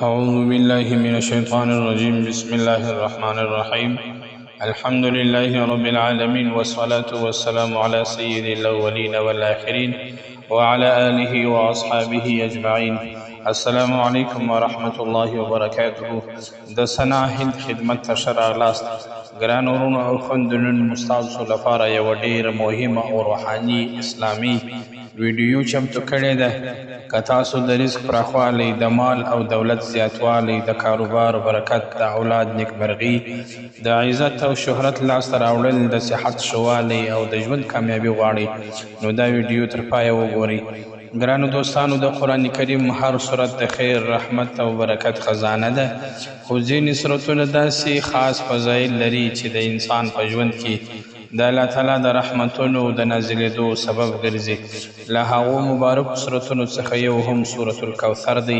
أعوذ بالله من الشيطان الرجيم. بسم الله الرحمن الرحيم. الحمد لله رب العالمين، والصلاة والسلام على سيد الأولين والآخرين وعلى آله وأصحابه أجمعين. السلام عليكم ورحمة الله وبركاته. د سنا هند خدمت ته ښه راغلاست. ګران ورونو او خویندو، نن مو ستاسو لپاره یوه ډېره مهمه او روحاني اسلامي ویډیو چمتو کړې ده. که تاسو د رزق پراخوالی، د مال او دولت زیاتوالی، د کاروبار برکت، د اولاد نیکمرغي، د عزت او شهرت لاسته راوړل، د صحت ښه والی او د ژوند کامیابي غواړئ، نو دا ویډیو تر پایه وګورئ. ګرانو دوستانو، د قرآن کریم هر صورت د خیر، رحمت او برکت خزانه ده، خو ځینې صورتونه داسې خاص فضایل لري چې د انسان په ژوند کې د الله تعالی د رحمتونو د نازلېدو سبب ګرځي. له هغو مبارکو صورتونو څخه یو هم سورة الکوثر دی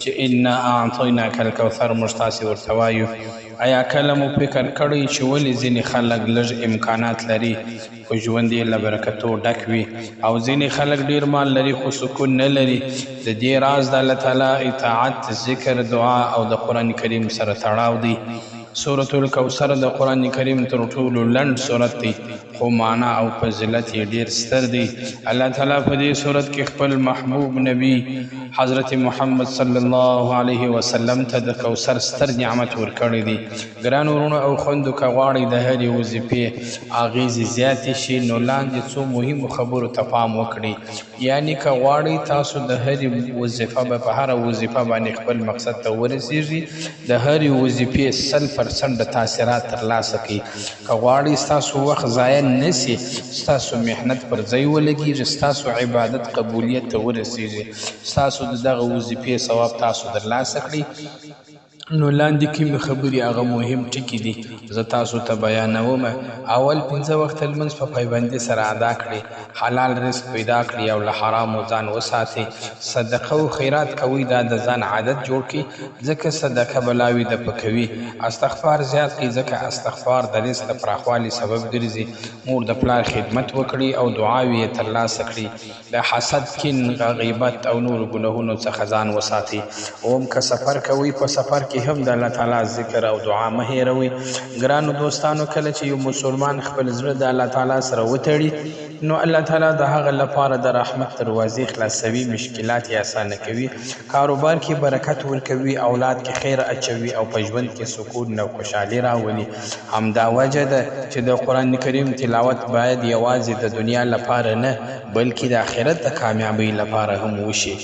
چې انا اعطیناک الکوثر موږ تاسې ورته وایو. آیا کله مو فکر کړی چې ولې ځینې خلک لږ امکانات لري خو ژوند یې له برکتو ډک وي، او ځینې خلک ډیر مال لري خو سکون نه لري؟ د دې راز د الله تعالی اطاعت، ذکر، دعا او د قرآن کریم سره تړاو دی. سورة الکوثر د قرآن کریم تر ټولو لنډ سورت دی، خو معنا او فضیلت یې ډیر ستر دی. الله تعالی په دې سورت کې خپل محبوب نبی حضرت محمد صلی الله علیه وسلم ته د کوثر ستر نعمت ورکړی دی. ګران ورونو او خویندو، که غواړئ د هرې وظیفې اغیزې زیاتې شي، نو لاندې څو مهمو خبرو ته پام وکړئ. یعنی که غواړئ تاسو د هرې وظیفه به په هره وظیفه باندې خپل مقصد ته ورسیږي، د هرې وظیفې 100% د تاثیرات ترلاسه کړئ. که غواړئ ستاسو وخت ضایع نه سي، ستاسو محنت پر ځای ولګېږي، ستاسو عبادت قبولیت ته ورسیږي، ستاسو د دغه وظیفې ثواب تاسو ترلاسه کړئ، نو لاندې کومې خبرې هغه مهم ټکي دي زه تاسو ته بیانوم. اول 5 وخته لمونځ په پایبندۍ سره ادا کړئ، حلال رزق پیدا کړئ او له حرامو ځان وساتئ. صدقه او خیرات کوئ، دا د ځان عادت جوړ کړئ، ځکه صدقه بلاوي د پکوي. استغفار زیات کړئ، ځکه استغفار د رزق د پراخوالي سبب ګرځي. مور د پلار خدمت وکړئ او دعاوې یې ترلاسه کړئ. د حسد، کین، غیبت او نورو ګناهونو څخه ځان وساتئ. اوم که سفر کوئ، په سفر کې هم د الله تعالی ذکر او دعا مه هېروئ. ګرانو دوستانو، کله چې یو مسلمان خپل زړه د الله تعالی سره وتړي، نو الله تعالی د هغه لپاره د رحمت دروازې خلاصوي، مشکلات یې اسانه کوي، کاروبار کې برکت ورکوي، اولاد کې خیر اچوي او په ژوند کې سکون او خوشحالي راولي. همدا وجه ده چې د قرآن کریم تلاوت باید یوازې د دنیا لپاره نه، بلکې د آخرت د کامیابۍ لپاره هم وشي.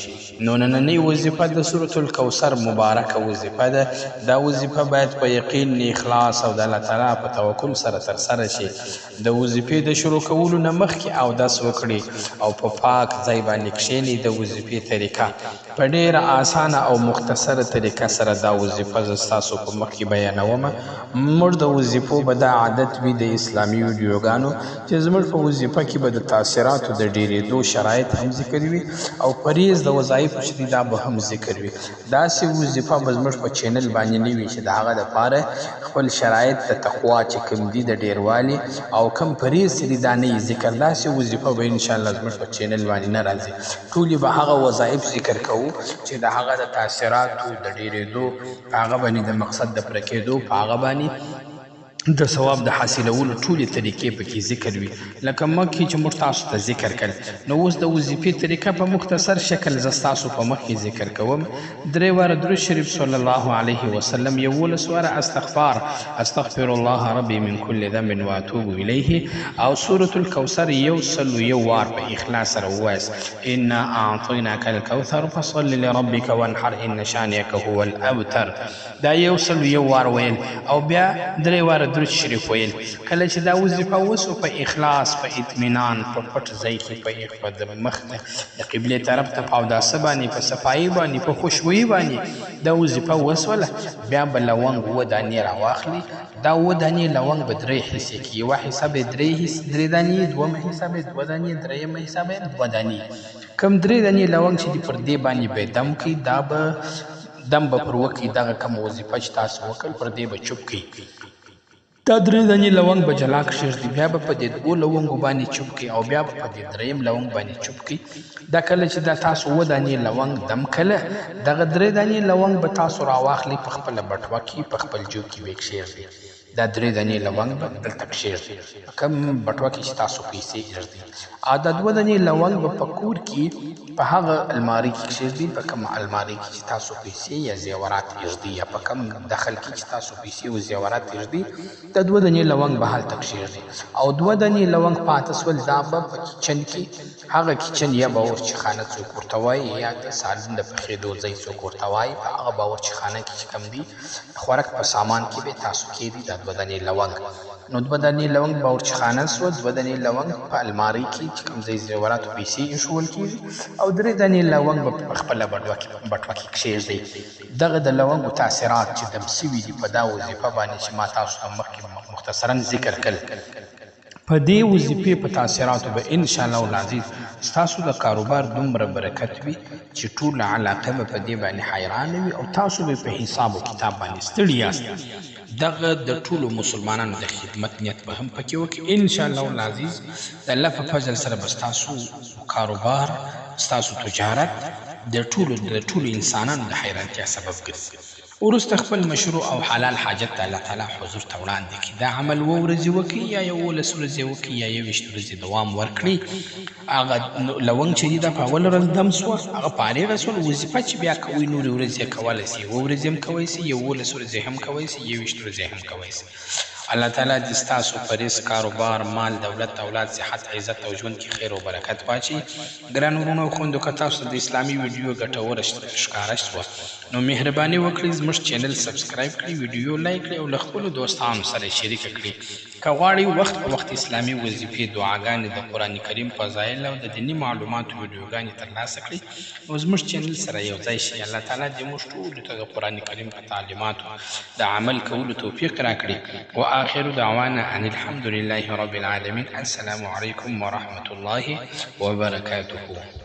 نو نننۍ وظیفه د سورة الکوثر مبارکه وظیفه ده. دا وظیفه باید په یقین، اخلاص او د الله تعالی په توکل سره ترسره شي. د وظیفې د شروع کولو نه مخکې اودس وکړئ او په پاک ځای باندې کښېنئ. د وظیفې طریقه په ډېره اسانه او مختصره طریقه سره دا وظیفه زه ستاسو په مخ کې بیانوم. موږ د وظیفو به دا عادت وي د اسلامي ویډیوګانو چې زموږ په وظیفه کې به د تاثیراتو د ډېرېدو شرایط هم ذکر وي او پریز د وظایفو چې دي دا به هم ذکر وي. داسې وظیفه به زموږ په چینل باندې نه وي چې د هغه دپاره خپل شرایط د تقوا چې کوم دي د ډېروالي او کم پریز چې دي دا نه یي ذکر. داسې وظیفه به انشاءالله زموږ په چینل باندې نه راځي. ټولې به هغه وظایف ذکر کوو چې د هغه د تاثیراتو د ډېرېدو، هغه باندې د مقصد د پوره کېدو، په هغه باندې د ثواب د حاصلولو ټولې طریقې پکې ذکر وي. لکه مخکې چې موږ تاسو ته ذکر کړل، نو اوس د وظیفې طریقه په مختصر شکل زه ستاسو په مخ کې ذکر کوم. 3 واره درود شریف صلی الله علیه وسلم، 11 واره استغفار، استغفر الله ربي من كل ذنب واتوب الیه، او سورة الکوثر 101 وار په اخلاص سره ووایاست. انا اعطیناک الکوثر فصل لربک وانحر ان شانئک هو الابتر. دا 101 وار ویل او بیا 3 واره درود شریف ویل. کله چې دا وظیفه وسو، په اخلاص، په اطمینان، په پټ ځای کې، په مخ د قبلې طرف ته په اوداسه باندې، په صفایي باندې، په خوشبویي باندې دا وظیفه وسوله، بیا به لونګ 2 دانې راواخلي. دا 2 دانې لونګ به 3 حصې کړي. یوه حصه به 3 دانې، دویمه حصه به 2 دانې، درېیمه حصه به 2 دانې. کم 3 دانې لونګ چې دي پر دې باندې به دم کړي، دا به دم به پر وکړي. دغه کوم وظیفه چې تاسو وکړل پر دې به چوپ کړي. دا درې دانې لونګ به جلا کښېږدي بیا به په دې دوو لونګو باندې چوپ کړي او بیا به په دې درېیم لونګ باندې چوپ کړي دا کله چې دا تاسو اووه دانې لونګ دم کله دغه درې دانې لونګ به تاسو راواخلئ په خپله بټوه کې په خپل جوب کې به یې کښېږدئ دا درې دانې لونګ به دلته کښېږدئ په کوم بټوه کې چې تاسو پیسې ایږدئ او دا دوه دانې لونګ به په کور کې په هغه المارۍ کې کښېږدئ په کوم المارۍ کې چې تاسو پیسې یا زیورات ایږدئ یا په کوم دخل کې چې تاسو پیسې او زیورات ایږدئ دا دوه دانې لونګ به هلته کښېږدئ او دوه دانې لونګ پاته سول دا به په کچن کې هغه کچن یا باورچی خانه څوک ورته وایي یا د سالون د پخېدو ځای څوک ورته وایي په هغه باورچی خانه کې چې کوم دي خوراک په سامان کې به تاسو کېږدي دا دوه دانې لونګ نو دوه دانې لونګ باورچی خانه سوه دوه دانې لونګ په المارۍ کې چې کوم ځای زیورات او پیسې ایښول کېږي او درې دانې لونګ به په خپله بټوه کې کښېږدئ دغه د لونګو تاثیرات چې دم سوي دي په دا وظیفه باندې چې ما تاسو ته مخکې مختصرا ذکر کړل په دې وظیفې په تاثیراتو به انشاءالله العزیز ستاسو د کاروبار دومره برکت وي چې ټوله علاقه به په دې باندې حیرانه وي او تاسو به په حساب و کتاب باندې ستړي یاست دغه د ټولو مسلمانانو د خدمت نیت به هم پکې وکړي انشاءالله العزیز د الله په فضل سره به ستاسو کاروبار ستاسو تجارت د ټولو انسانانو د حیرانتیا سبب ګرځي وروسته خپل مشروع او حلال حاجت د الله تعالی حضور ته وړاندې کړي دا عمل اووه ورځې وکړي یا 11 ورځې وکړي یا 21 ورځې دوام ورکړي هغه لونګ چې دي دا په اوله ورځ دم سوه هغه په هغې سول وظیفه چې بیا کوئ نورې ورځې یې کولی سي 11 ورځې هم کوی سي 11 ورځې هم کوی سي 21 ورځې هم کوی سي الله تعالی دې ستاسو په رزق کاروبار مال دولت اولاد صحت عزت او ژوند کې خیر او برکت واچي ګران ورونو او خویندو که تاسو د اسلامي ویډیو ګټوره ښکاره شوه نو مهرباني وکړئ زموږ چینل سبسکرایب کړئ ویډیو لایک کړئ او له خپلو دوستانو سره شریکه کړئ که غواړئ وخت په وخت اسلامي وظیفې دعاګانې د قرآن کریم فضایل او د دیني معلوماتو ویډیوګانې ترلاسه کړئ نو زموږ چینل سره یو ځای شئ الله تعالی دې موږ ټولو ته د قرآن کریم په تعلیماتو د عمل کولو توفیق راکړي وآخر دعوانا ان الحمد لله رب العالمين السلام عليكم ورحمة الله وبركاته